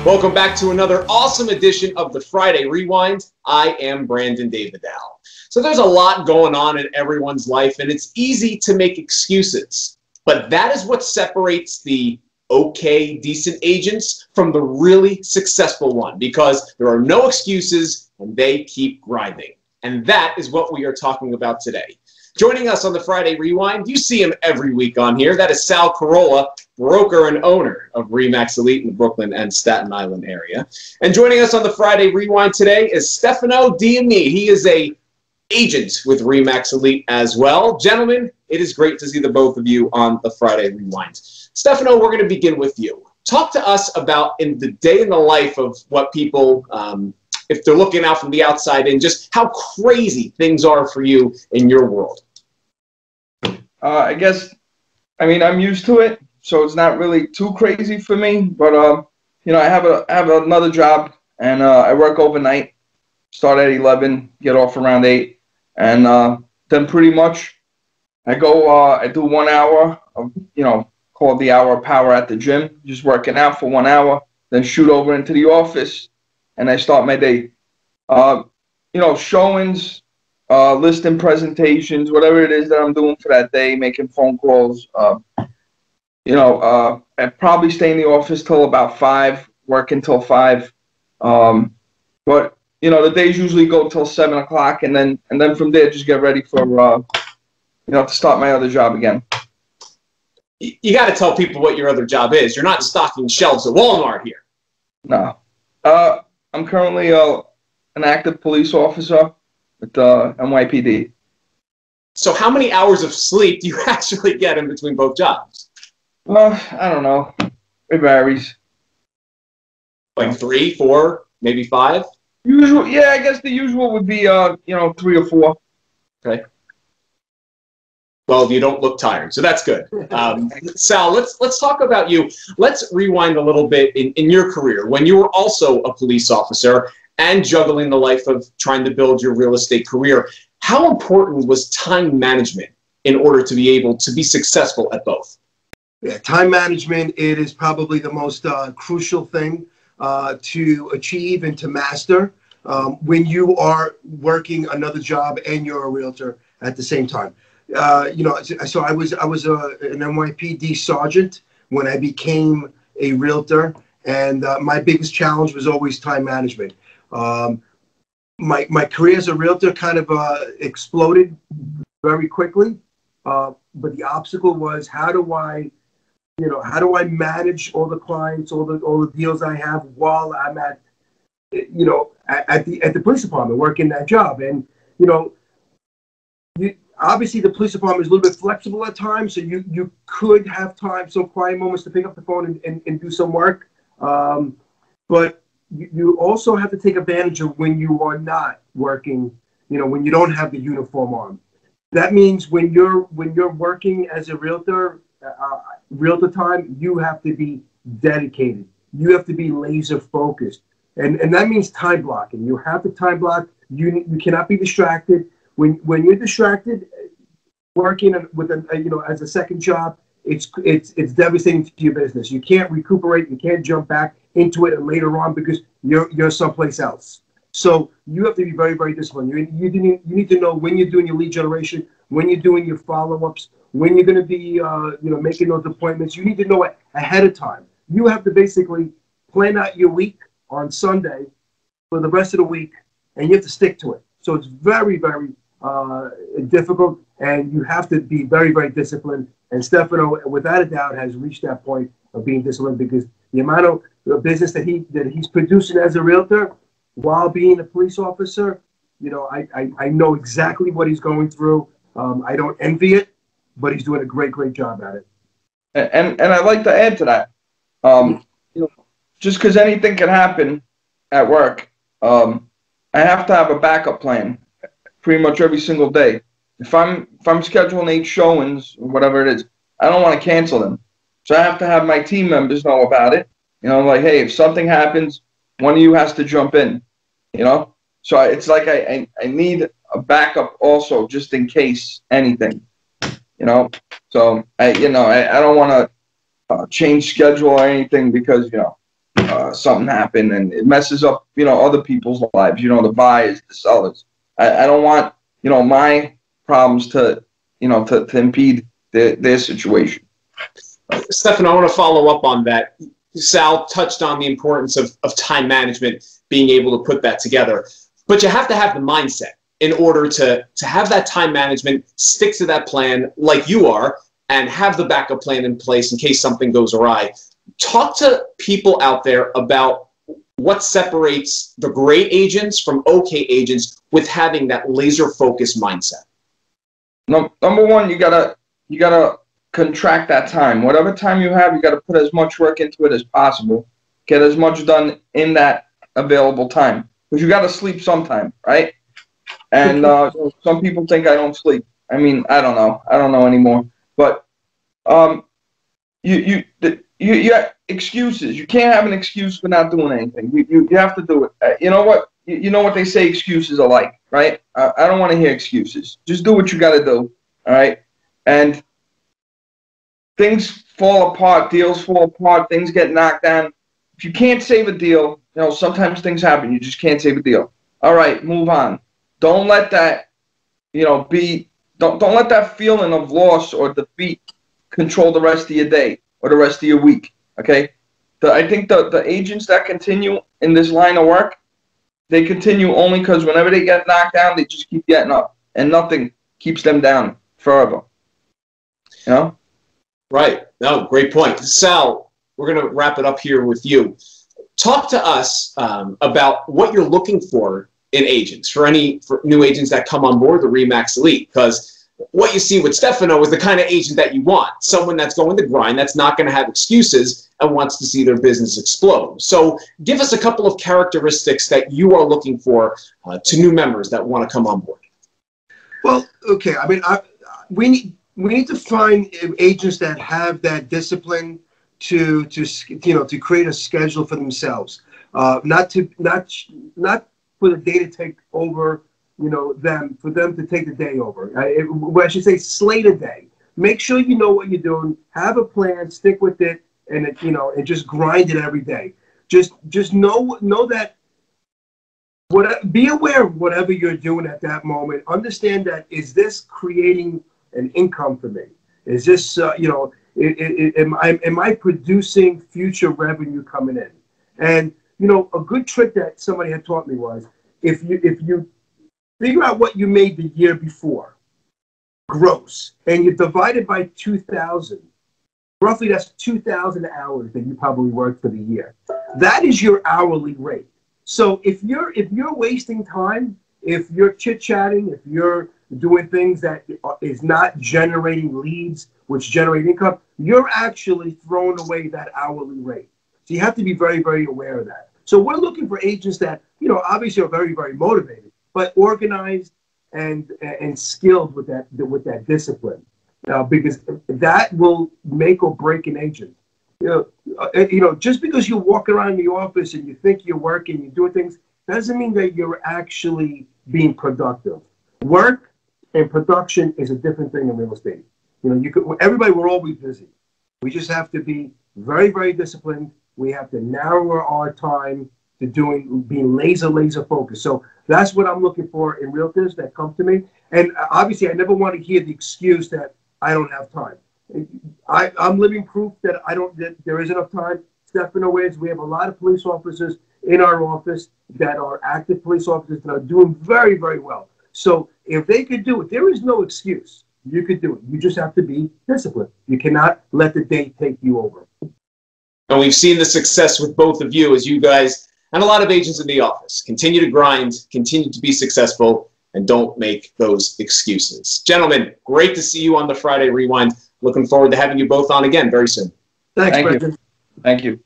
Welcome back to another awesome edition of the Friday Rewind. I am Brandon Davidow. So there's a lot going on in everyone's life, and it's easy to make excuses. But that is what separates the okay, decent agents from the really successful one, because there are no excuses and they keep grinding. And that is what we are talking about today. Joining us on the Friday Rewind, you see him every week on here. That is Sal Carola, broker and owner of RE/MAX Elite in the Brooklyn and Staten Island area. And joining us on the Friday Rewind today is Stefano Diomede. He is a agent with RE/MAX Elite as well. Gentlemen, it is great to see the both of you on the Friday Rewind. Stefano, we're going to begin with you. Talk to us about in the day in the life of what people, if they're looking out from the outside in, just how crazy things are for you in your world. I guess, I mean, I'm used to it, so it's not really too crazy for me. But you know, I have another job, and I work overnight. Start at 11, get off around 8, and then pretty much I go. I do 1 hour of, you know, called the hour of power at the gym, just working out for 1 hour. Then shoot over into the office, and I start my day. You know, showings. Listing presentations, whatever it is that I'm doing for that day, making phone calls. You know, I probably stay in the office till about 5, work until 5. But you know, the days usually go till 7 o'clock, and then from there just get ready for you know, to start my other job again. You got to tell people what your other job is. You're not stocking shelves at Walmart here. No, I'm currently an active police officer with NYPD. So how many hours of sleep do you actually get in between both jobs? Well, I don't know. It varies. Like 3, 4, maybe 5? Usual, yeah, I guess the usual would be, you know, 3 or 4. Okay. Well, you don't look tired, so that's good. Sal, let's talk about you. Let's rewind a little bit in your career when you were also a police officer and juggling the life of trying to build your real estate career. How important was time management in order to be able to be successful at both? Yeah, time management, it is probably the most crucial thing to achieve and to master when you are working another job and you're a realtor at the same time. You know, so I was an NYPD sergeant when I became a realtor, and my biggest challenge was always time management. My career as a realtor kind of exploded very quickly, but the obstacle was how do I manage all the clients, all the deals I have while I'm at the police department working that job. And you know, obviously the police department is a little bit flexible at times, so you could have time, some quiet moments to pick up the phone and do some work, but you also have to take advantage of when you are not working, you know, when you don't have the uniform on. That means when you're working as a realtor, realtor time, you have to be dedicated. You have to be laser focused. And that means time blocking. You have to time block. You cannot be distracted. When you're distracted, working with you know, as a second job, it's devastating to your business. You can't recuperate. You can't jump back into it later on because you're someplace else. So you have to be very, very disciplined. You need to know when you're doing your lead generation, when you're doing your follow-ups, when you're going to be you know, making those appointments. You need to know it ahead of time. You have to basically plan out your week on Sunday for the rest of the week, and you have to stick to it. So it's very, very difficult, and you have to be very, very disciplined. And Stefano, without a doubt, has reached that point of being disciplined, because the amount of business that he's producing as a realtor while being a police officer, you know, I know exactly what he's going through. I don't envy it, but he's doing a great job at it. And I'd like to add to that. You know, just because anything can happen at work, I have to have a backup plan pretty much every single day. If I'm scheduling 8 showings or whatever it is, I don't want to cancel them. So I have to have my team members know about it. You know, like, hey, if something happens, one of you has to jump in, you know? So it's like I need a backup also, just in case anything, you know? So, I don't want to change schedule or anything because, you know, something happened and it messes up, other people's lives, the buyers, the sellers. I don't want, my problems to impede their situation. Stefano, I want to follow up on that. Sal touched on the importance of time management, being able to put that together. But you have to have the mindset in order to have that time management, stick to that plan like you are, and have the backup plan in place in case something goes awry. Talk to people out there about what separates the great agents from okay agents with having that laser-focused mindset. Number one, you gotta contract that time. Whatever time you have, you gotta put as much work into it as possible. Get as much done in that available time, because you gotta sleep sometime, right? And some people think I don't sleep. I mean, I don't know anymore. But you have excuses. You can't have an excuse for not doing anything. You have to do it. You know what? You know what they say excuses are like, right? I don't want to hear excuses. Just do what you got to do, all right? And things fall apart, deals fall apart, things get knocked down. If you can't save a deal, sometimes things happen. You just can't save a deal. All right, move on. Don't let that, don't let that feeling of loss or defeat control the rest of your day or the rest of your week, okay? I think the agents that continue in this line of work, they continue only because whenever they get knocked down, they just keep getting up, and nothing keeps them down forever. Right. No, great point. Sal, we're going to wrap it up here with you. Talk to us about what you're looking for in agents, for new agents that come on board the RE/MAX Elite, because what you see with Stefano is the kind of agent that you want, someone that's going to grind, that's not going to have excuses and wants to see their business explode. So give us a couple of characteristics that you are looking for to new members that want to come on board. Well, okay. I mean, we need to find agents that have that discipline to create a schedule for themselves, not for the day to take over, for them to take the day over. I should say slate a day. Make sure you know what you're doing. Have a plan. Stick with it, and and just grind it every day. Just know that. Be aware of whatever you're doing at that moment. Understand that, is this creating an income for me? Is this am I producing future revenue coming in? And a good trick that somebody had taught me was, if you figure out what you made the year before, gross, and you divide it by 2,000, roughly that's 2,000 hours that you probably worked for the year. That is your hourly rate. So if you're wasting time, if you're chit-chatting, if you're doing things that is not generating leads, which generate income, you're actually throwing away that hourly rate. So you have to be very, very aware of that. So we're looking for agents that, obviously are very, very motivated, but organized and skilled with that discipline, because that will make or break an agent. Just because you walk around the office and you think you're working, you're doing things, doesn't mean that you're actually being productive. Work and production is a different thing in real estate. Everybody, we're always busy. We just have to be very, very disciplined. We have to narrow our time to being laser focused. So that's what I'm looking for in realtors that come to me. And obviously, I never want to hear the excuse that I don't have time. I'm living proof that there is enough time. Stefano is. We have a lot of police officers in our office that are active police officers that are doing very, very well. So if they could do it, there is no excuse. You could do it. You just have to be disciplined. You cannot let the day take you over. And we've seen the success with both of you, as you guys and a lot of agents in the office continue to grind, continue to be successful, and don't make those excuses. Gentlemen, great to see you on the Friday Rewind. Looking forward to having you both on again very soon. Thanks, Brendan. Thank you.